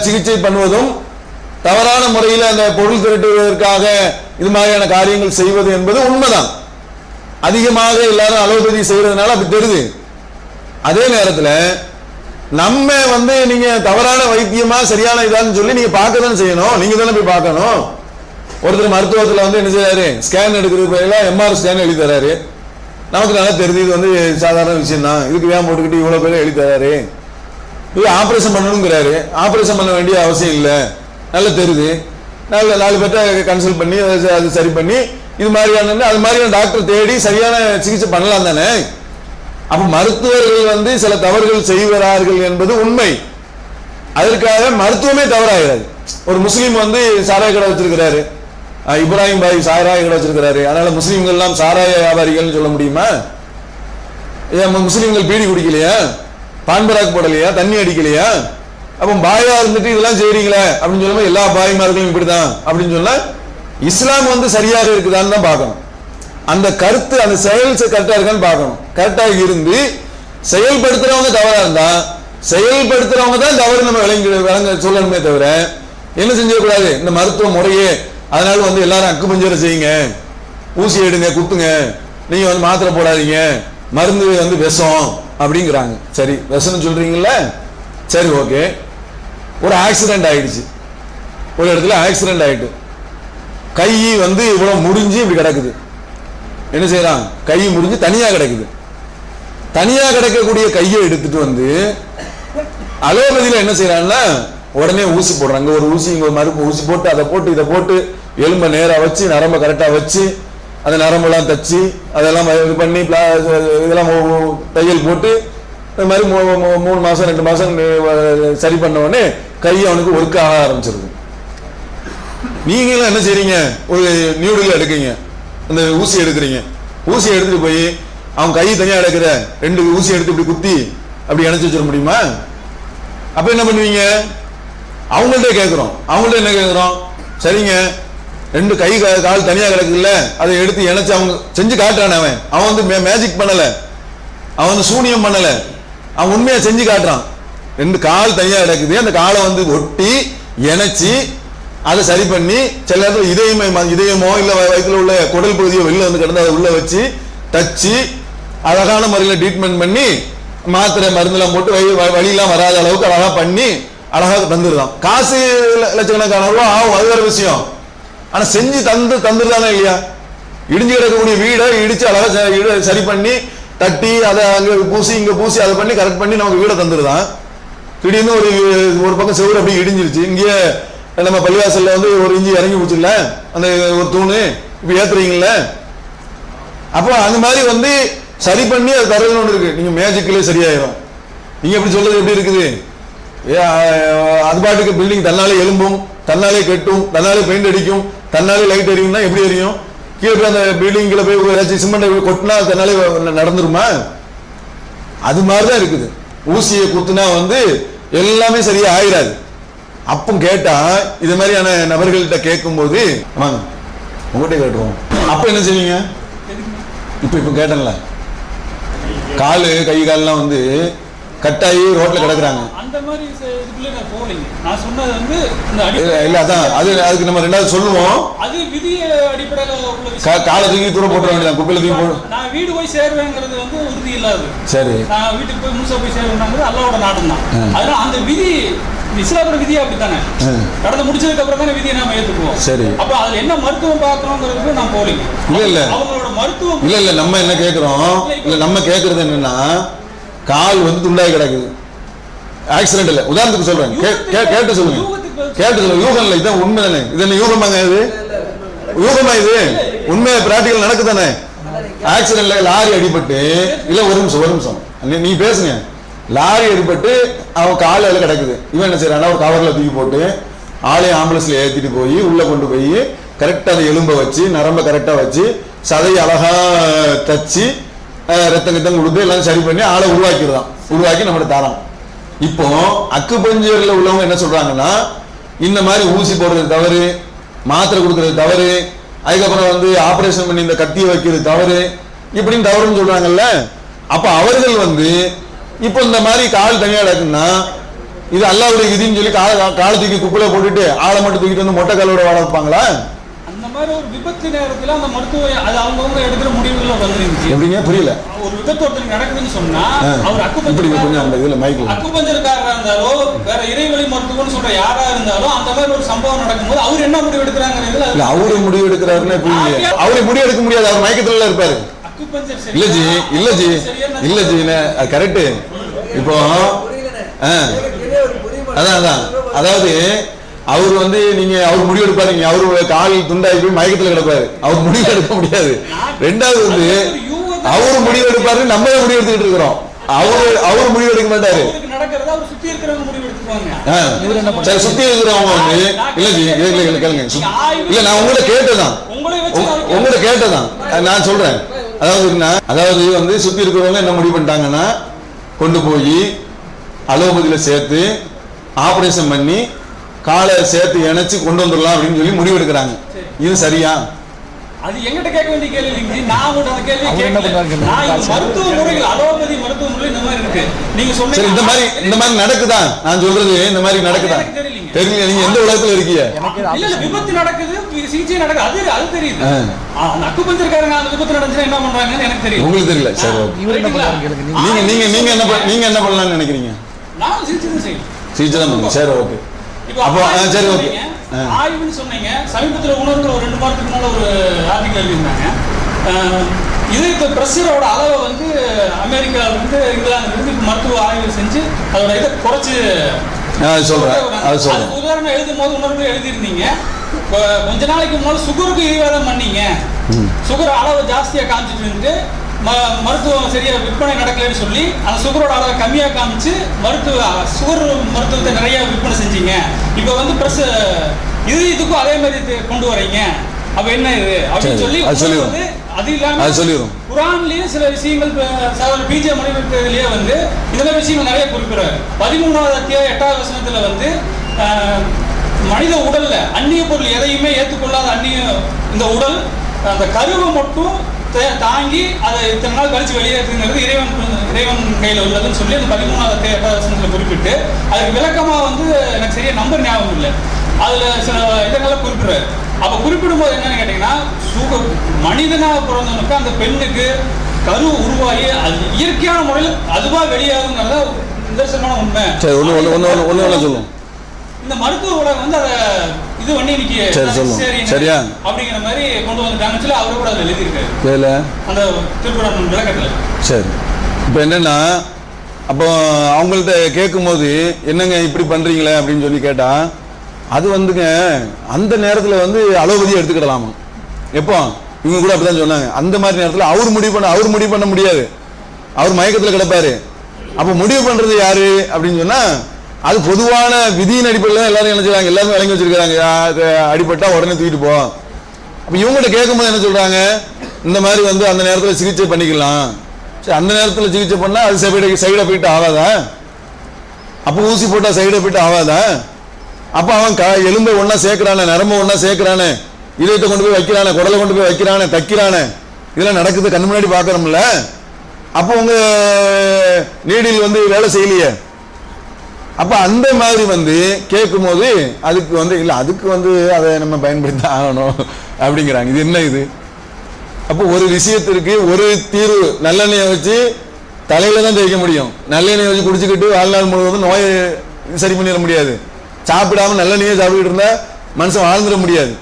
சிகிச்சை பண்ணுவதும் தவறான முறையில் அந்த பொருள் திரட்டுவதற்காக இது மாதிரியான காரியங்கள் செய்வது என்பது உண்மைதான். அதிகமாக எல்லாரும் அலோபதி செய்யறதுனால அப்படி தெரியுது. அதே நேரத்தில் நம்ம நீங்க தவறான வைத்தியமா சரியான இதான்னு சொல்லி நீங்க பார்க்க தான் செய்யணும். நீங்க தானே போய் பார்க்கணும். ஒருத்தர் மருத்துவத்தில் என்ன செய்யறாரு, ஸ்கேன் எடுக்கிறது பதிலாக எம்ஆர் ஸ்கேன் எழுதி தராரு. நமக்கு நல்லா தெரியுது, இது சாதாரண விஷயம் தான், இதுக்கு ஏன் போட்டுக்கிட்டு இவ்வளவு பேர் எழுதி தராரு. இது ஆபரேஷன் பண்ணணுங்கிறாரு. ஆபரேஷன் பண்ண வேண்டிய அவசியம் இல்லை, நல்லா தெரியுது. நல்ல 4 பேர்ட்ட கன்சல்ட் பண்ணி அது சரி பண்ணி இது மாதிரியான அது மாதிரியான டாக்டர் தேடி சரியான சிகிச்சை பண்ணலாம் தானே. அப்ப மருத்துவர்கள் சில தவறுகள் செய்கிறார்கள் என்பது உண்மை. அதற்காக மருத்துவமே தவறாகிறது. ஒரு முஸ்லீம் சாராய கடை வச்சிருக்கிறாரு, இப்ராஹிம் பாய் சாராய கடை வச்சிருக்கிறாரு, அதனால முஸ்லீம்கள் எல்லாம் சாராய வியாபாரிகள் சொல்ல முடியுமா? முஸ்லீம்கள் பீடி குடிக்கலையா, பான்பராக் போடலையா, தண்ணி அடிக்கலையா? அப்ப பாயா இருந்துட்டு இதெல்லாம் செய்றீங்களே அப்படின்னு சொல்லும்போது எல்லா பாய்மார்களும் இப்படிதான் அப்படின்னு சொன்னா இஸ்லாம் சரியாக இருக்குதான்னு தான் பார்க்கணும். அந்த கருத்து அந்த செயல் கரெக்டா இருக்கான்னு பார்க்கணும். கரெக்டாக இருந்து செயல்படுத்துறவங்க தவறா இருந்தா செயல்படுத்துறவங்க தான் தவறு நம்ம விளங்க சொல்லணுமே தவிர என்ன செஞ்சிடக்கூடாது. இந்த மருத்துவ முறையே அதனால எல்லாரும் அக்கு பஞ்சரை செய்யுங்க, ஊசி எடுங்க, குத்துங்க, நீங்க மாத்திரை போடாதீங்க, மருந்து விஷம் அப்படிங்கிறாங்க. சரி, விஷம்னு சொல்றீங்கல்ல, சரி ஓகே. ஒரு ஆக்சிடென்ட் ஆயிடுச்சு, ஒரு இடத்துல ஆக்சிடென்ட் ஆயிட்டு கை இவ்வளவு முறிஞ்சு இப்படி கிடக்குது. என்ன செய்யறான், கை முறிஞ்சு தனியா கிடக்குது. தனியா கிடக்கக்கூடிய கையை எடுத்துட்டு அலோபதியில என்ன செய்யறாங்கன்னா உடனே ஊசி போடுறாங்க. ஒரு ஊசி இங்க மறுப்பு ஊசி போட்டு அதை போட்டு இதை போட்டு எலும்ப நேரா வச்சு நரம்ப கரெக்டா வச்சு அந்த நரம்பெல்லாம் தச்சு அதெல்லாம் இது பண்ணி இதெல்லாம் தையல் போட்டு இந்த மாதிரி 3 மாசம் 2 மாசம் சரி பண்ண உடனே கை அவனுக்கு ஒர்க் ஆக ஆரம்பிச்சிருக்கும். நீங்களும் என்ன செய்றீங்க, ஒரு நியூடில் எடுக்கீங்க, அந்த ஊசி எடுக்கிறீங்க, ஊசி எடுத்துட்டு போய் அவன் கை தனியா எடுக்கிற 2 ஊசி எடுத்து இப்படி குத்தி அப்படி இணைச்சு வச்சிட முடியுமா? அப்ப என்ன பண்ணுவீங்க, அவங்கள்ட்ட கேட்கிறோம். அவங்கள்ட்ட என்ன கேட்கிறோம், சரிங்க 2 கை கால் தனியா கிடக்குல்ல, அதை எடுத்து இணைச்சு அவங்க செஞ்சு காட்டுறான். அவன் மேஜிக் பண்ணல, அவன் சூனியம் பண்ணல, அவன் உண்மையா செஞ்சு காட்டுறான். 2 கால் தனியா கிடக்குது, அந்த காலை ஒட்டி இணைச்சி அதை சரி பண்ணி சில நேரத்தில் இதயமோ இல்ல வயிற்றுல உள்ள குடல் பகுதியோ வெளில கிடந்து அதை உள்ள வச்சு தச்சு அழகான முறையில் ட்ரீட்மெண்ட் பண்ணி மாத்திரை மருந்துலாம் போட்டு வழியெல்லாம் வராத அளவுக்கு அழகா பண்ணி அழகாக தந்துருதான். காசு லட்சக்கணக்கான ரூபா ஆகும், அது வேற விஷயம். ஆனா செஞ்சு தந்துருதானே இல்லையா? இடிஞ்சு கிடக்கக்கூடிய வீடை இடிச்சு அழகா சரி பண்ணி தட்டி அதை அங்க பூசி இங்க பூசி அதை பண்ணி கரெக்ட் பண்ணி நமக்கு வீடை தந்துருதான். திடீர்னு ஒரு பக்கம் செவ்வறு அப்படி இடிஞ்சிருச்சு, இங்கே நம்ம பள்ளிவாசல்ல 1 இஞ்சி இறங்கி போச்சுல்ல, அந்த ஒரு தூணு இப்ப ஏத்துறீங்கல்ல. அப்போ அந்த மாதிரி சரி பண்ணி அது தரதுன்னு ஒண்ணு இருக்கு. நீங்க மேஜிக்ல சரியாயிரும். நீங்க எப்படி சொல்றது எப்படி இருக்குது, அது பாட்டுக்கு பில்டிங் தன்னாலே எலும்பும், தன்னாலே கெட்டும், தன்னாலே பெயிண்ட் அடிக்கும், தன்னாலே லைட் எரியும்னா எப்படி எரியும்? கீழே அந்த பில்டிங்ல போய் ஏதாச்சும் சிமெண்ட் கொட்டினா தன்னாலே நடந்துருமா? அது மாதிரிதான் இருக்குது. ஊசியை குத்துனா எல்லாமே சரியா ஆயிராது. அப்போ கேட்டா இது மாதிரியான நபர்கள்ட்ட கேட்கும் போது வாங்க உங்ககிட்ட கேட்டுருவோம். அப்ப என்ன செய்வீங்க? இப்ப கேட்டேன்ல, காலு கை கால்லாம் கட்டாயி ரோட்ல கிடக்குறாங்க. இல்ல அதான் அதுக்கு நம்ம 2வது சொல்லுவோம். காலை தூக்கி தூர போட்டுற வேண்டியதான், குப்பையில தூக்கி போடு. நான் வீடு போய் சேருவேங்கிறது உறுதி இல்லாது. சரி, நான் வீட்டுக்கு போய் முழுசா போய் சேருவேங்கிறது அல்லாஹ்வோட நாட்டம் தான். அதனால அந்த விதி இஸ்லாமோட விதி அப்படித்தானே, கடந்து முடிச்சதுக்கு அப்புறம் தானே விதியை நாம ஏத்துக்குவோம். சரி, அப்ப அதுல என்ன மருத்துவம் பார்க்கணுங்கிறது நான் போலீங்க. இல்ல அவங்களோட மருத்துவம் இல்ல நம்ம என்ன கேட்கிறோம், இல்ல நம்ம கேட்கறது என்னன்னா கால் துண்டாய் கிடக்குது, ஆக்சிடென்ட் இல்ல, உதாரணத்துக்கு சொல்றேன், கேட்டு சொல்லுங்க, கேட்டு சொல்லுங்க. யூகம் இல்ல, இதான் உண்மை தானே. இது என்ன யூகமாங்க? இது யூகமா? இது உண்மை பிராக்டிகல் நடக்குதானே? ஆக்சிடென்ட்ல லாரி அடிபட்டு இல்ல, ஒரு நிமிஷம் நீ பேசுங்க. லாரி அடிபட்டு அவன் கால கிடக்குது. இவன் என்ன செய்யறான், ஒரு கவர்ல தூக்கி போட்டு ஆளையும் ஆம்புலன்ஸ்ல ஏத்திட்டு போய் உள்ள கொண்டு போய் கரெக்டா அந்த எலும்பை வச்சு நரம்ப கரெக்டா வச்சு சதையை அழகா தச்சு ரத்தம் கொடுத்து எல்லாம் சரி பண்ணி ஆளை உருவாக்கி நம்மளோட தாரம். இப்போ அக்குபஞ்சர்ல உள்ளவங்க என்ன சொல்றாங்கன்னா, இந்த மாதிரி ஊசி போடுறது தவறு, மாத்திரை கொடுக்கறது தவறு, அதுக்கப்புறம் ஆபரேஷன் பண்ணி இந்த கத்தியை வைக்கிறது தவறு, இப்படின்னு தவறுன்னு சொல்றாங்கல்ல. அப்ப அவர்கள் இப்போ இந்த மாதிரி கால் தனியா இருக்குன்னா இது அல்லாஹ்வுடைய விதின்னு சொல்லி காலை தூக்கி குப்பையில போட்டுட்டு ஆளை மட்டும் தூக்கிட்டு வந்து மொட்டை காலோட வாழ வைப்பாங்களா? அந்த மாதிரி ஒரு விபத்து நேரத்துல அந்த மருத்துவ அது அவங்கவுங்க எடுக்கிற முடிவுகள்ல வந்துருந்துச்சு. எப்படிங்க புரியல? ஒரு விபத்து ஒருத்தருக்கு நடக்குதுன்னு சொன்னா அவர் அக்குபஞ்சர்காரரா இருந்தாலோ வேற இறைவழி மருத்துவம்னு சொல்ற யாரா இருந்தாலும் அந்த மாதிரி ஒரு சம்பவம் நடக்கும்போது அவர் என்ன முடிவு எடுக்கிறாங்க? அவரு முடிவு எடுக்கிறாருன்னு புரியல. அவரு முடிவு எடுக்க முடியாது, அவர் மயக்கத்துல இருப்பாரு. இல்ல ஜி இல்ல ஜி அது கரெக்ட். இப்போ அதான் அதாவது அவர் வந்து நீங்க அவர் முடிவு எடுப்பாரு, அவரு கால் துண்டாகி போய் மயக்கத்துல கிடப்பாரு, அவர் முடிவு எடுக்க முடியாது. ரெண்டாவது வந்து அவரு முடிவு எடுப்பாரு, நம்ம முடிவு எடுத்துக்கிட்டு இருக்கிறோம். அவரு முடிவு எடுக்க மாட்டாரு. சுத்தி இருக்கிறவங்க வந்து இல்ல ஜி கேளுங்க. இல்ல நான் உங்களை கேட்டதான் நான் சொல்றேன். அதாவது வந்து சுத்தி இருக்கிறவங்க என்ன முடிவு பண்ணிட்டாங்கன்னா கொண்டு போய் அலோபதியில சேர்த்து ஆபரேஷன் பண்ணி காலை சேர்த்து இணைச்சு கொண்டு வந்துடலாம் அப்படின்னு சொல்லி முடிவு எடுக்கிறாங்க. இது சரியா? அது எங்கிட்ட கேட்க வேண்டிய கேள்வி இல்லைங்க. நான் உங்கள்ட்ட அந்த கேள்வி கேட்கல. மருத்துவ முறைகள் அலோபதி மருத்துவ முறை இந்த மாதிரி இருக்கு. நீங்க சொன்னீங்க இந்த மாதிரி நடக்குதா? நான் சொல்றது இந்த மாதிரி நடக்குதா தெரியல. நீங்க எந்த உலகத்துல இருக்கீங்க? இல்ல விபத்து நடக்குது, சிகிச்சை நடக்குது, அது தெரியுது. அந்த அக்குபஞ்சர்காரங்க அந்த விபத்து நடந்துச்சுன்னா என்ன பண்றாங்கன்னு எனக்கு தெரியும். உங்களுக்கு தெரியல. சரி நீங்க என்ன பண்ணலாம்னு நினைக்கிறீங்க? நான் சிகிச்சை தான் செய்யணும். சிகிச்சை தான் பண்ணுங்க. சரி ஓகே. அப்போ சரி ஓகே. ஆய்வுன்னு சொன்னீங்க. சமீபத்தில் உணர்வுகள் ஒரு 2 வாரத்துக்கு முன்னால ஒரு ஆர்டிகல் எழுதியிருந்தாங்க. இதயத்து பிரஷரோட அளவை வந்து அமெரிக்காவிலிருந்து இங்கிலாந்துலேருந்து மருத்துவ ஆய்வு செஞ்சு அதோட இதை குறைச்சி சொல்றேன். உதாரணம் எழுதும் போது உணர்வு எழுதியிருந்தீங்க. கொஞ்ச நாளைக்கு முன்னால சுகருக்கு ஈவாதம் பண்ணீங்க, சுகர் அளவு ஜாஸ்தியா காமிச்சிட்டு இருந்து மருத்துவம் சரியா விற்பனை நடக்கலன்னு சொல்லி அந்த சுகரோட அளவை கம்மியா காமிச்சு சுகர் மருத்துவத்தை நிறைய விற்பனை செஞ்சீங்க. இப்ப வந்து பிரஸ் இதுக்கும் அதே மாதிரி கொண்டு வரீங்க, அப்ப என்ன இது அப்படின்னு சொல்லி அது இல்லாம குரான்லயும் சில விஷயங்கள் பிஜே மணிவர்த்தத்திலேயே வந்து இதெல்லாம் விஷயங்கள் நிறைய குறிப்பிடுறாரு. 13வது அத்தியாயம் 8வது வசனத்துல வந்து மனித உடல்ல அந்நிய பொருள் எதையுமே ஏற்றுக்கொள்ளாத இந்த உடல் அந்த கருவை மட்டும் தாங்கி அதை இத்தனை நாள் கழிச்சு வெளியேற்றுங்கிறது இறைவன் கையில் உள்ளதுன்னு சொல்லி அந்த 13வது 8வது வசனத்துல குறிப்பிட்டு அதுக்கு விளக்கமா வந்து எனக்கு சரியா நம்பர் ஞாபகம் இல்லை, அதுல சில இதெல்லாம் குறிப்பிடுறாரு. அப்ப குறிப்பிடும் போது என்னன்னு கேட்டீங்கன்னா மனிதனா பிறந்தவனுக்கு அந்த பெண்ணுக்கு கரு உருவாகி அது இயற்கையான முறையில் அதுவா வெளியாகுங்கிறத நிதர்சனமான உண்மை. சொல்லுவோம். இந்த மருத்துவ உலகம் வந்து அதை இது பண்ணி சரியா அப்படிங்கிற மாதிரி கொண்டு வந்துட்டாங்கன்னு சொல்லி அவரு கூட அதில் எழுதியிருக்காரு அந்த திருக்குறள் விளக்கத்துல. சரி, இப்போ என்னன்னா அப்போ அவங்கள்ட்ட கேட்கும்போது என்னங்க இப்படி பண்றீங்களே அப்படின்னு சொல்லி கேட்டா அது வந்துங்க அந்த நேரத்தில் வந்து அலோபதியை எடுத்துக்கிடலாமா? எப்போ இவங்க கூட அப்படிதான் சொன்னாங்க. அந்த மாதிரி நேரத்தில் அவர் முடிவு பண்ண முடியாது, அவர் மயக்கத்தில் கிடப்பாரு. அப்போ முடிவு பண்றது யாரு அப்படின்னு சொன்னா அது பொதுவான விதியின் அடிப்படையில் தான் எல்லாரும் என்ன செய்யறாங்க, எல்லாருமே வழங்கி வச்சிருக்காங்க. அடிப்பட்டா உடனே தூக்கிட்டு போ. அப்ப இவங்ககிட்ட கேட்கும்போது என்ன சொல்றாங்க, இந்த மாதிரி வந்து அந்த நேரத்தில் சிகிச்சை பண்ணிக்கலாம். சரி, அந்த நேரத்தில் சிகிச்சை பண்ணா அது சைடு எஃபெக்ட் ஆகாதா? அப்போ ஊசி போட்டா சைடு எஃபெக்ட் ஆகாதா? அப்ப அவன் எலும்பை ஒன்னா சேர்க்கிறானே, நரம்பு ஒன்னா சேர்க்கிறானே, இதயத்தை கொண்டு போய் வைக்கிறானே, குடலை கொண்டு போய் வைக்கிறானே, தைக்கிறானே, இதெல்லாம் நடக்குது கண்ணு முன்னாடி பாக்குறோம்ல. அப்போ உங்க நீடில் வந்து வேலை செய்யலையே. அப்ப அந்த மாதிரி வந்து கேட்கும் போது அதுக்கு வந்து இல்ல அதுக்கு வந்து அதை நம்ம பயன்படுத்த ஆகணும் அப்படிங்கிறாங்க. இது என்ன இது? அப்போ ஒரு விஷயத்திற்கு ஒரு தீர்வு நல்லெண்ணெயை வச்சு தலையில தான் தேய்க்க முடியும். நல்லெண்ணெயை வச்சு குடிச்சுக்கிட்டு வாழ்நாள் முழுவதும் நோயை சரி பண்ணிட முடியாது. சாப்பிடாம நல்லெண்ணெயை சாப்பிட்டு இருந்தா மனுஷன் வாழ்ந்துட முடியாது.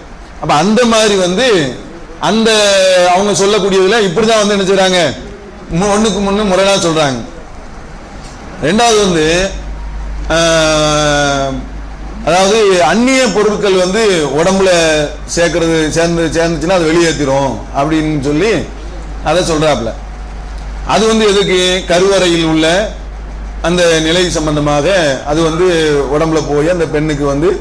அப்ப அந்த மாதிரி வந்து அந்த அவங்க சொல்லக்கூடியதுல இப்படிதான் வந்து என்ன செய்றாங்க, ஒண்ணுக்கு முன்னு முறையா சொல்றாங்க. ரெண்டாவது வந்து அதாவது அந்நிய பொருட்கள் வந்து உடம்புல சேர்ந்துச்சுன்னா அது வெளியேற்றிரும் அப்படின்னு சொல்லி அதை சொல்றாப்ல. அது வந்து எதுக்கு, கருவறையில் உள்ள அந்த நிலை சம்பந்தமாக அது வந்து உடம்புல போய் அந்த பெண்ணுக்கு வந்து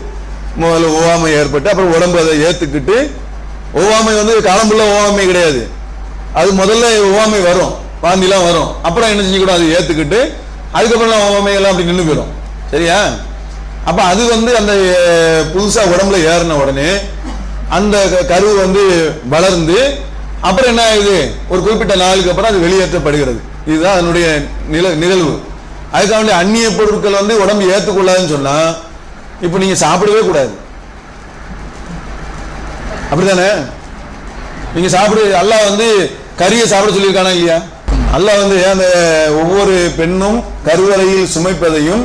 முதல்ல ஒவ்வாமை ஏற்பட்டு அப்புறம் உடம்பு அதை ஏத்துக்கிட்டு, ஒவ்வாமை வந்து காலம்புள்ள ஒவ்வாமை கிடையாது, அது முதல்ல ஒவ்வாமை வரும், வாந்திலாம் வரும், அப்புறம் என்ன செஞ்சுக்கூடும் அதை ஏத்துக்கிட்டு அதுக்கப்புறம் ஒவ்வாமை எல்லாம் அப்படி நின்று போயிடும். சரியா? அப்ப அது வந்து அந்த புதுசா உடம்புல ஏறின உடனே அந்த கரு வந்து வளர்ந்து அப்புறம் என்ன ஆகுது, ஒரு குறிப்பிட்ட நாளுக்கு அப்புறம் அது வெளியேற்றப்படுகிறது. இதுதான் அதனுடைய நிகழ்வு. அதுக்காக வேண்டிய அந்நிய பொருட்கள் வந்து உடம்பு ஏற்றுக்கொள்ளாதுன்னு சொன்னா இப்போ நீங்க சாப்பிடவே கூடாது, அப்படித்தானே? நீங்க அல்லாஹ் வந்து கறியை சாப்பிட சொல்லியிருக்கானா இல்லையா? அல்லாஹ் வந்து அந்த ஒவ்வொரு பெண்ணும் கருவறையில் சுமைப்பதையும்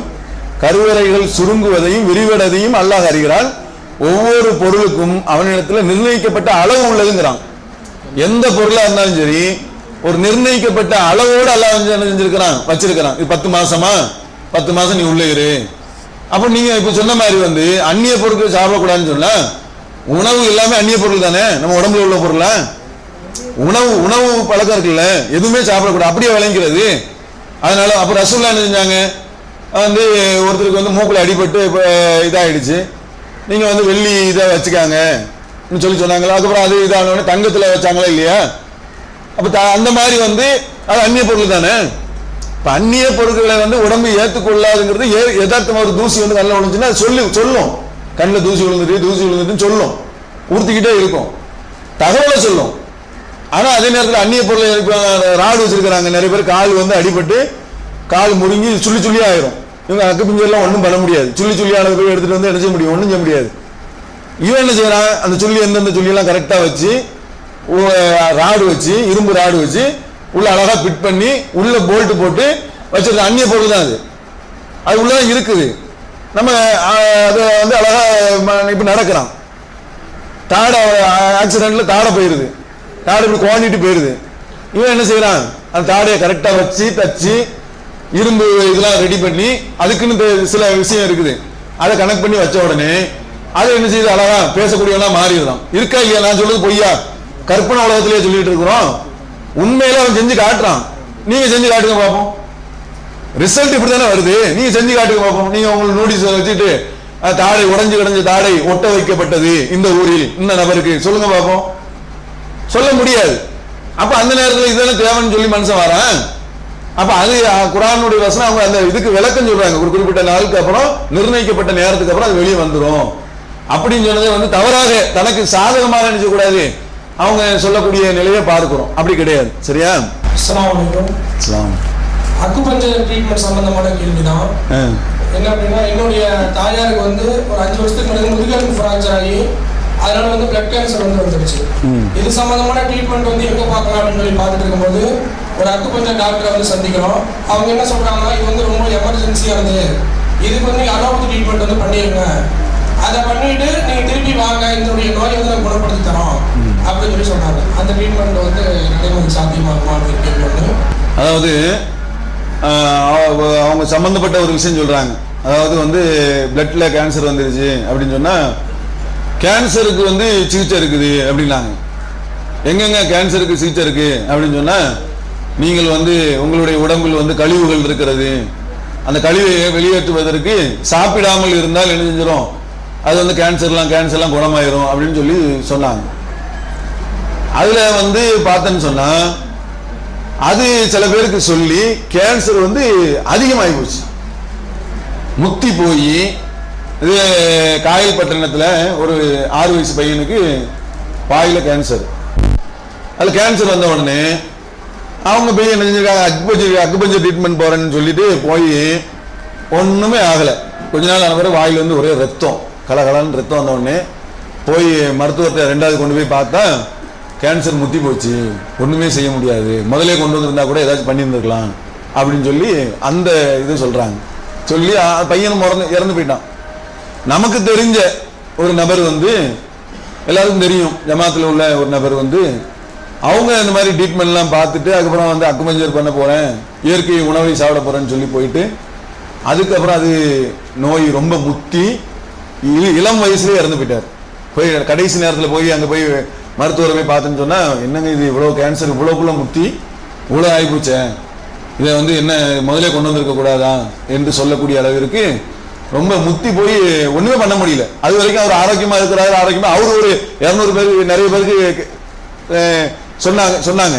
கருவறைகள் சுருங்குவதையும் விரிவடையதையும் அல்லாஹ் அறிகிறான். ஒவ்வொரு பொருளுக்கும் அவனிடத்துல நிர்ணயிக்கப்பட்ட அளவு உள்ளதுங்கிறான். எந்த பொருளா இருந்தாலும் சரி ஒரு நிர்ணயிக்கப்பட்ட அளவோடு அல்லாஹ் வந்து என்ன செஞ்சிருக்கிறான், வச்சிருக்கிறான். இது 10 மாசமா, 10 மாசம் நீ உள்ள இரு. அப்ப நீங்க இப்ப சொன்ன மாதிரி வந்து அந்நிய பொருட்கள் சாப்பிடக்கூடாதுன்னு சொன்னா உணவு எல்லாமே அந்நிய பொருள் தானே, நம்ம உடம்புல உள்ள பொருளா? உணவு பழக்கம் இருக்குல்ல, எதுவுமே சாப்பிடக்கூடாது, அப்படியே விளங்கிறது. அதனால அப்ப ரசூலுல்லாஹ் என்ன செஞ்சாங்க, வந்து ஒருத்தருக்கு வந்து மூக்குல அடிபட்டு இதாயிடுச்சு, நீங்க வந்து வெள்ளி இதை வச்சுக்காங்க சொன்னாங்களா? அதுக்கப்புறம் அது இதான தங்கத்துல வச்சாங்களா இல்லையா? அப்ப அந்த மாதிரி வந்து அது அந்நிய பொருள் தானே. இப்ப அந்நிய பொருட்களை வந்து உடம்பு ஏற்றுக்கொள்ளாதுங்கிறது யதார்த்தமா ஒரு தூசி வந்து கண்ணில் விழுந்துச்சுன்னா சொல்லும், கண்ணில் தூசி விழுந்துட்டுன்னு சொல்லும், உறுத்திக்கிட்டே இருக்கும், தகவலை சொல்லும். ஆனா அதே நேரத்தில் அந்நிய பொருளை ராடு வச்சிருக்கிறாங்க நிறைய பேர், கால் வந்து அடிபட்டு கால் முடுங்கி சுள்ளி ஆயிரும். இவங்க அக்கு பிஞ்சர்லாம் ஒன்றும் பண்ண முடியாது, சுள்ளியானது போய் எடுத்துட்டு வந்து என்ன செய்ய முடியும், ஒன்றும் செய்ய முடியாது. இவன் என்ன செய்யறான், அந்த எந்தெந்த சுள்ளியெல்லாம் கரெக்டா வச்சு ராடு வச்சு இரும்பு ராடு வச்சு உள்ள அழகா ஃபிட் பண்ணி உள்ள போல்ட் போட்டு வச்சிருக்க அந்நிய பொருள் தான் அது உள்ளதான் இருக்குது. நம்ம அதை வந்து அழகா இப்ப நடக்கிறான், தாடை ஆக்சிடென்ட்ல தாடை போயிருது, தாடை இப்படி குவாண்டிட்டு போயிருது. இவன் என்ன செய்யறான், அந்த தாடையை கரெக்டா வச்சு தச்சு இரும்பு இதெல்லாம் ரெடி பண்ணி அதுக்குன்னு சில விஷயம் இருக்குது, அதை கனெக்ட் பண்ணி வச்ச உடனே அதை என்ன செய்யுது, அழகா பேசக்கூடியவனா மாறிடுறான். இருக்கா இல்லையா? நான் சொல்றது பொய்யா? கற்பனை உலகத்திலேயே சொல்லிட்டு இருக்கிறோம். உண்மையில அவன் செஞ்சு காட்டுறான். நீங்க செஞ்சு காட்டுங்க பார்ப்போம். ரிசல்ட் இப்படித்தானே வருது, நீங்க செஞ்சு காட்டுங்க பார்ப்போம். நீங்க உங்களுக்கு நோட்டீஸ் வச்சுட்டு தாடை உடைஞ்சு தாடை ஒட்ட வைக்கப்பட்டது இந்த ஊரில் இந்த நபருக்கு சொல்லுங்க பார்ப்போம். சொல்ல முடியாது. அப்ப அந்த நேரத்தில் இதுதானே தேவைன்னு சொல்லி மனுஷன் வரான். அப்ப அது குர்ஆனுடைய வசனம் அவங்க அந்த இதுக்கு விளக்கம் சொல்றாங்க. ஒரு குறிப்பிட்ட நாளுக்கு அப்புறம் நிர்ணயிக்கப்பட்ட நேரத்துக்கு அப்புறம் அது வெளியே வந்துடும் அப்படின்னு சொன்னதை வந்து தவறாக தனக்கு சாதகமாக நினைச்ச கூடாது, அவங்க சொல்லக்கூடிய நிலையை பார்க்கிறோம். அப்படி கிடையாது. சரியா? அஸ்ஸலாமு அலைக்கும். அக்குபஞ்சர் ட்ரீட்மெண்ட் சம்பந்தமான கேள்விதான். என்ன அப்படின்னா, என்னுடைய தாயாருக்கு வந்து ஒரு 5 வருஷத்துக்கு முன்னாடி முதுகெலும்பு ஃப்ராக்சர் ஆகி அதனால வந்து பிளட் கேன்சர் வந்து வந்துருச்சு. இது சம்பந்தமான ட்ரீட்மெண்ட் வந்து எங்க பார்க்கலாம் அப்படின்னு சொல்லி பார்த்துட்டு இருக்கும்போது ஒரு அக்குபஞ்சர் டாக்டரை வந்து சந்திக்கிறோம். அவங்க என்ன சொல்றாங்கன்னா, இது வந்து ரொம்ப எமர்ஜென்சியானது, இதுக்கு வந்து அலோபதி ட்ரீட்மெண்ட் வந்து பண்ணிடுங்க, அதை பண்ணிட்டு நீங்க திருப்பி வாங்க, இதனுடைய நோயை வந்து நம்ம குணப்படுத்தி தரோம் அப்படின்னு சொல்லி சொன்னாங்க. அந்த ட்ரீட்மெண்ட் வந்து நடைமுறை சாத்தியமாகுமான்னு கேள்வி. அதாவது அவங்க சம்பந்தப்பட்ட ஒரு விஷயம் சொல்றாங்க. அதாவது வந்து பிளட்ல கேன்சர் வந்துருச்சு அப்படின்னு சொன்னா கேன்சருக்கு வந்து சிகிச்சை இருக்குது அப்படின்னாங்க. எங்கெங்க கேன்சருக்கு சிகிச்சை இருக்கு அப்படின்னு சொன்னா, நீங்கள் வந்து உங்களுடைய உடம்பில் வந்து கழிவுகள் இருக்கிறது, அந்த கழிவை வெளியேற்றுவதற்கு சாப்பிடாமல் இருந்தால் என்ன செஞ்சிடும், அது வந்து கேன்சர்லாம் குணமாயிரும் அப்படின்னு சொல்லி சொன்னாங்க. அதுல வந்து பார்த்தேன்னு சொன்னா அது சில பேருக்கு சொல்லி கேன்சர் வந்து அதிகமாகி போச்சு, முத்தி போய். இது காயல் பட்டணத்துல ஒரு 6 வயசு பையனுக்கு வாயில கேன்சர். அதுல கேன்சர் வந்த உடனே அவங்க போய் என்ன செஞ்சிருக்காங்க, அக்குபஞ்சர் ட்ரீட்மெண்ட் போறேன்னு சொல்லிட்டு போய் ஒண்ணுமே ஆகல. கொஞ்ச நாள் ஆன பிறகு வாயில வந்து ஒரே ரத்தம், கலகலன்னு ரத்தம் வந்த உடனே போய் மருத்துவத்தை 2வது கொண்டு போய் பார்த்தா கேன்சர் முத்தி போச்சு, ஒண்ணுமே செய்ய முடியாது, முதலே கொண்டு வந்திருந்தா கூட ஏதாச்சும் பண்ணியிருந்துருக்கலாம் அப்படின்னு சொல்லி அந்த இது சொல்றாங்க. சொல்லி பையனும் இறந்து போயிட்டான். நமக்கு தெரிஞ்ச ஒரு நபர் வந்து எல்லாருக்கும் தெரியும், ஜமாத்தில் உள்ள ஒரு நபர் வந்து அவங்க இந்த மாதிரி ட்ரீட்மெண்ட்லாம் பார்த்துட்டு அதுக்கப்புறம் வந்து அக்குபஞ்சர் பண்ண போறேன், இயற்கை உணவை சாப்பிட போறேன்னு சொல்லி போயிட்டு அதுக்கப்புறம் அது நோய் ரொம்ப முத்தி இளம் வயசுலேயே இறந்து போயிட்டார். போய் கடைசி நேரத்தில் போய் அங்கே போய் மருத்துவரை போய் பார்த்துன்னு சொன்னா, என்னங்க இது இவ்வளோ கேன்சர் இவ்வளோக்குள்ள முத்தி இவ்வளோ ஆகிப்போச்சேன், இதை வந்து என்ன முதலே கொண்டு வந்திருக்க கூடாதா என்று சொல்லக்கூடிய அளவிற்கு ரொம்ப முத்தி போய் ஒண்ணுமே பண்ண முடியல. அது வரைக்கும் அவர் ஆரோக்கியமா இருக்கிறாரு, ஆரோக்கியமா அவர் ஒரு 200 பேருக்கு நிறைய பேருக்கு சொன்னாங்க.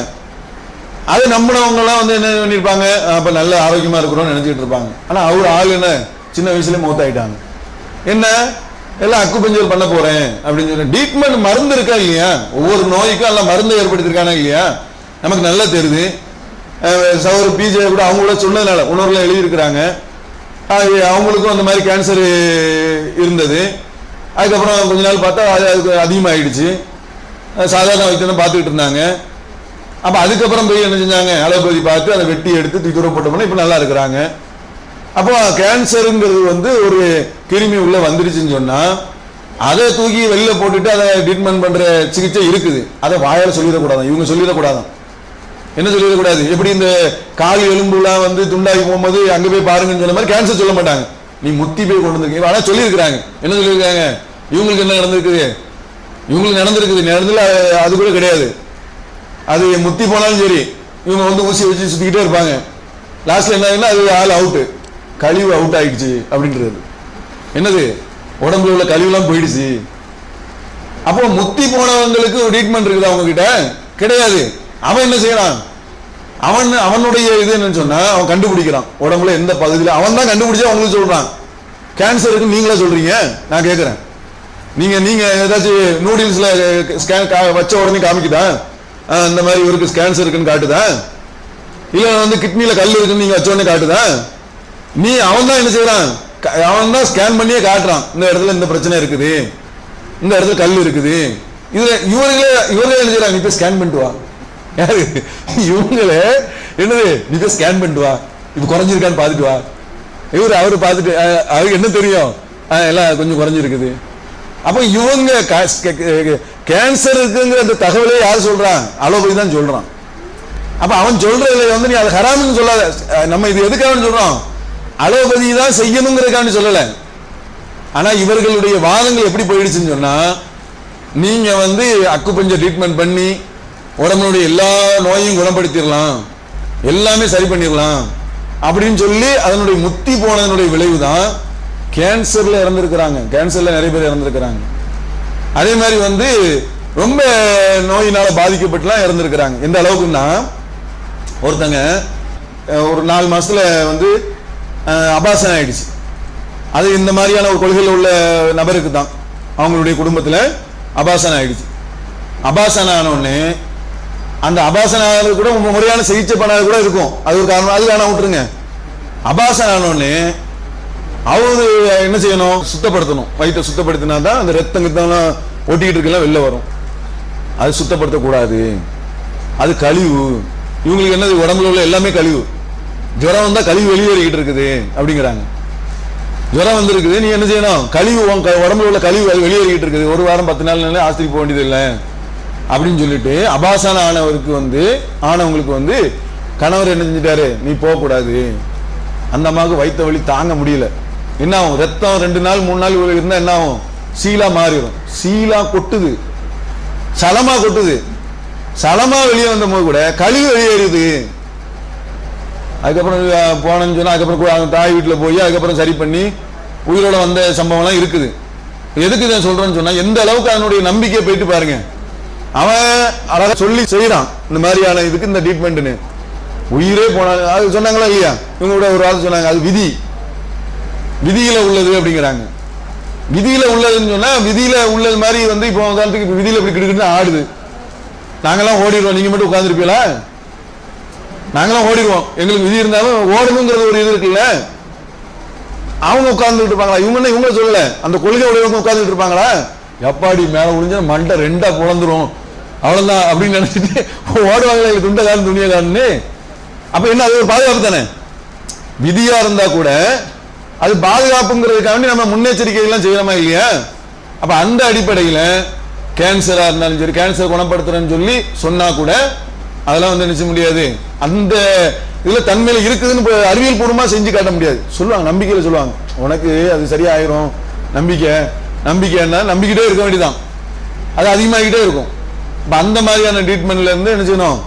அது நம்பினவங்க எல்லாம் வந்து என்ன பண்ணிருப்பாங்க, அப்ப நல்ல ஆரோக்கியமா இருக்கிறோம்னு நினைச்சிட்டு இருப்பாங்க. ஆனா அவர் ஆள் என்ன சின்ன வயசுல மௌத்தாயிட்டாங்க. என்ன எல்லாம் அக்குபஞ்சர் பண்ண போறேன் அப்படின்னு சொல்லி ட்ரீட்மெண்ட் மருந்து இருக்கா இல்லையா, ஒவ்வொரு நோய்க்கும் எல்லாம் மருந்து ஏற்படுத்திருக்கானா இல்லையா, நமக்கு நல்லா தெரியுது. சகோதரர் பிஜே கூட அவங்க கூட சொன்னதுனால உணர்வுல எழுதியிருக்கிறாங்க. அவங்களுக்கும் அந்த மாதிரி கேன்சர் இருந்தது. அதுக்கப்புறம் கொஞ்ச நாள் பார்த்தா அதுக்கு அதிகமாகிடுச்சு. சாதாரண வைத்தியம் பார்த்துக்கிட்டு இருந்தாங்க. அப்போ அதுக்கப்புறம் போய் என்ன செஞ்சாங்க, அலோபதி பார்த்து அதை வெட்டி எடுத்து தூர போட்டோம்னா இப்போ நல்லா இருக்கிறாங்க. அப்போ கேன்சருங்கிறது வந்து ஒரு கிருமி உள்ள வந்துடுச்சுன்னு சொன்னால் அதை தூக்கி வெளியில் போட்டுட்டு அதை ட்ரீட்மெண்ட் பண்ணுற சிகிச்சை இருக்குது. அதை வாயால் சொல்லிடக்கூடாதான், இவங்க சொல்லிடக்கூடாதான். என்ன சொல்லிடக்கூடாது, எப்படி இந்த கால் எலும்புலாம் வந்து துண்டாகி போகும்போது அங்கே போய் பாருங்கன்னு சொன்ன மாதிரி கேன்சர் சொல்ல மாட்டாங்க. நீ முத்தி போய் கொண்டு வந்துருக்கீங்க. ஆனால் சொல்லியிருக்கிறாங்க. என்ன சொல்லியிருக்காங்க, இவங்களுக்கு என்ன நடந்திருக்குது, இவங்களுக்கு நடந்ததில்ல, அது கூட கிடையாது. அது முத்தி போனாலும் சரி இவங்க வந்து ஊசி வச்சு சுற்றிக்கிட்டே இருப்பாங்க. லாஸ்ட்ல என்ன ஆகுதுன்னா அது ஆள் அவுட்டு, கழிவு அவுட் ஆகிடுச்சு அப்படின்றது. என்னது, உடம்புல உள்ள கழிவுலாம் போயிடுச்சு. அப்போ முத்தி போனவங்களுக்கு ட்ரீட்மெண்ட் இருக்குது அவங்க கிட்ட கிடையாது. அவன் என்ன செய்யறான், அவனுடைய இது என்னன்னு சொன்னா அவன் கண்டுபிடிக்கிறான் உடம்புல எந்த பகுதியில். அவன் தான் கண்டுபிடிச்சா அவங்களுக்கு சொல்றான். கேன்சருக்கு நீங்களே சொல்றீங்க, நான் கேட்கிறேன். நீங்க ஏதாச்சும் நூடுல்ஸ்ல ஸ்கேன் வச்ச உடனே காமிக்குதா இந்த மாதிரி இவருக்கு கேன்சர் இருக்குன்னு காட்டுதா? இல்ல வந்து கிட்னில கல் இருக்குன்னு நீங்க வச்ச உடனே காட்டுதா? அவன் தான் என்ன செய்யறான், அவன் தான் ஸ்கேன் பண்ணியே காட்டுறான். இந்த இடத்துல இந்த பிரச்சனை இருக்குது, இந்த இடத்துல கல் இருக்குது. இதுல இவர்களே என்ன செய்யறாங்க, நீ போய் ஸ்கேன் பண்ணிட்டு வா. யாரு இவங்களே, என்னது நீ போய் ஸ்கேன் பண்ணிட்டு வா, இப்ப குறைஞ்சிருக்கான்னு பார்த்துட்டு வா. அவரு பார்த்துட்டு அவருக்கு என்ன தெரியும், எல்லாம் கொஞ்சம் குறைஞ்சிருக்குது. அப்ப இவங்க கேன்சர் இருக்குங்கிற அந்த தகவலே யார் சொல்றான், அலோபதி தான் சொல்றான். அப்ப அவன் சொல்றதுல வந்து நீ அது ஹராம்னு சொல்லாத. நம்ம இது எதுக்காக சொல்றோம், அலோபதி தான் செய்யணுங்கிறதுக்காக சொல்லல. ஆனா இவர்களுடைய வாதங்கள் எப்படி போயிடுச்சுன்னு சொன்னா, நீங்க வந்து அக்குபஞ்சர் ட்ரீட்மெண்ட் பண்ணி உடம்புடைய எல்லா நோயையும் குணப்படுத்திடலாம், எல்லாமே சரி பண்ணிடலாம் அப்படின்னு சொல்லி அதனுடைய முத்தி போனதனுடைய விளைவு தான் கேன்சர்ல இறந்திருக்கிறாங்க. கேன்சர்ல நிறைய பேர் இறந்திருக்கிறாங்க. அதே மாதிரி வந்து ரொம்ப நோயினால பாதிக்கப்பட்டுலாம் இறந்திருக்கிறாங்க. எந்த அளவுக்குன்னா, ஒருத்தங்க ஒரு 4 மாசத்துல வந்து அபாசனம் ஆயிடுச்சு. அது இந்த மாதிரியான ஒரு கொள்கையில் உள்ள நபருக்கு தான், அவங்களுடைய குடும்பத்தில் அபாசனம் ஆயிடுச்சு. அபாசனம் ஆனோடனே அந்த அபாசனம் கூட முறையான சிகிச்சை பண்ணாத கூட இருக்கும். அது ஒரு காரணம், அது வேணா விட்டுருங்க. அபாசனம் ஆனோடனே அவரு என்ன செய்யணும், சுத்தப்படுத்தணும். வயிற்றை சுத்தப்படுத்தினா தான் அந்த ரத்தம் கித்தம்லாம் ஒட்டிக்கிட்டு இருக்கலாம் வெளில வரும். அது சுத்தப்படுத்தக்கூடாது, அது கழிவு. இவங்களுக்கு என்னது, உடம்புல உள்ள எல்லாமே கழிவு. ஜுரம் வந்தா கழிவு வெளியேறிக்கிட்டு இருக்குது அப்படிங்கிறாங்க. ஜுரம் வந்துருக்குது, நீ என்ன செய்யணும், கழிவு உடம்புல உள்ள கழிவு வெளியேறிக்கிட்டு இருக்குது, 1 வாரம் 10 நாள் ஆஸ்பத்திரிக்கு போக வேண்டியது இல்லை அப்படின்னு சொல்லிட்டு அபாசனம் ஆனவங்களுக்கு வந்து கணவர் என்ன செஞ்சிட்டாரு, நீ போகக்கூடாது. அந்த அம்மாவுக்கு வயிற்று வலி தாங்க முடியல. என்ன ஆகும், ரத்தம் 2 நாள் 3 நாள் இருந்தா என்ன ஆகும், சீலா மாறிடும். சீலா கொட்டுது, சலமா கொட்டுது. சலமா வெளியே வந்த போது கூட கழிவு வெளியேறுது. அதுக்கப்புறம் போனேன்னு சொன்னா அதுக்கப்புறம் தாய் வீட்டில் போய் அதுக்கப்புறம் சரி பண்ணி உயிரோட வந்த சம்பவம்லாம் இருக்குது. எதுக்கு இதை சொல்றேன்னு சொன்னா, எந்த அளவுக்கு அதனுடைய நம்பிக்கையை போயிட்டு பாருங்க. அவன் அழகா சொல்லி செய்யறான் இந்த மாதிரியான இதுக்கு இந்த ட்ரீட்மெண்ட்னு. உயிரே போனா அது சொன்னாங்களா இல்லையா, இவங்க கூட ஒரு ஆள் சொன்னாங்க, அது விதியில உள்ளது அப்படிங்கிறாங்க. விதியில உள்ளதுன்னு சொன்னா, விதியில உள்ளது மாதிரி வந்து இப்போ உதாரணத்துக்கு விதியில இப்படி கிடுக்கிட்டு ஆடுது, நாங்கெல்லாம் ஓடிடுவோம், நீங்க மட்டும் உட்கார்ந்துருப்பீங்களா? நாங்களாம் ஓடிடுவோம். எங்களுக்கு விதி இருந்தாலும் ஓடணுங்கிறது ஒரு இது இருக்குல்ல. அவங்க உட்கார்ந்துட்டு இருப்பாங்களா, இவங்க சொல்லல, அந்த கொள்கை உடையவங்க உட்கார்ந்துட்டு இருப்பாங்களா? எப்பாடி மேல முடிஞ்சா மண்டை 2ஆ புலந்துரும் அவ்வளவுதான் அப்படின்னு நினைச்சிட்டு ஓடுவாங்களா, எங்களுக்கு துண்டை காரணம் துணியை காரணம்னு. அப்ப என்ன, அது ஒரு பாதுகாப்பு தானே. விதியா இருந்தா கூட அது பாதுகாப்புங்கிறதுக்காண்டி நம்ம முன்னெச்சரிக்கை எல்லாம் செய்யறோமா இல்லையா? அப்ப அந்த அடிப்படையில கேன்சரா இருந்தாலும் சரி, கேன்சர் குணப்படுத்துறேன்னு சொல்லி சொன்னா கூட அதெல்லாம் வந்து நினைச்ச முடியாது. அந்த இதுல தன்மையில இருக்குதுன்னு அறிவியல் பூர்வமா செஞ்சு காட்ட முடியாது. சொல்லுவாங்க, நம்பிக்கையில சொல்லுவாங்க, உனக்கு அது சரியாயிரும், நம்பிக்கைன்னா நம்பிக்கிட்டே இருக்க வேண்டியதான், அது அதிகமாகிட்டே இருக்கும். அந்த மாதிரியான ட்ரீட்மெண்ட்ல இருந்து என்ன செய்யணும்,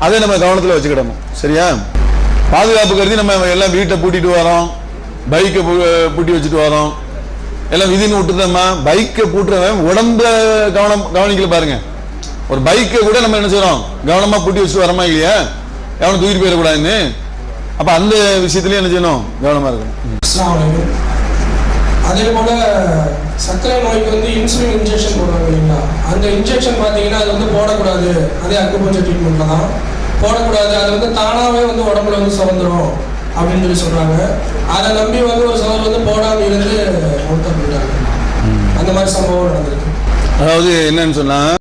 அதை நம்ம கவனத்தில் வச்சுக்கிடணும். சரியா? பாதுகாப்பு கருதி நம்ம எல்லாம் வீட்டை பூட்டிட்டு வரோம், பைக்கை பூட்டி வச்சுட்டு வரோம், எல்லாம் விதின்னு விட்டுருந்தோம்மா. பைக்கை பூட்டுறவன் உடம்ப கவனிக்கல பாருங்க. ஒரு பைக்கை கூட நம்ம என்ன செய்யறோம், கவனமா பூட்டி வச்சுட்டு வரமா இல்லையா, எவனை தூக்கிட்டு போயிடக்கூடாதுன்னு. அப்ப அந்த விஷயத்துலயும் என்ன செய்யணும், கவனமா இருக்கணும். அதே போல சர்க்கரை நோய்க்கு வந்து இன்சுலின் இன்ஜெக்ஷன் போடுறாங்க இல்லைங்களா, அந்த இன்ஜெக்ஷன் பார்த்தீங்கன்னா அது வந்து போடக்கூடாது, அதே அக்குபஞ்சர் ட்ரீட்மெண்ட்ல தான். போடக்கூடாது, அது வந்து தானாகவே வந்து உடம்புல வந்து சுமந்துரும் அப்படின்னு சொல்லி சொல்றாங்க. அதை நம்பி வந்து ஒரு சகோதரர் வந்து போடாமல் இருந்து மௌத்தா போயிட்டாங்க. அந்த மாதிரி சம்பவம் நடந்திருக்கு. அதாவது என்னன்னு சொன்னா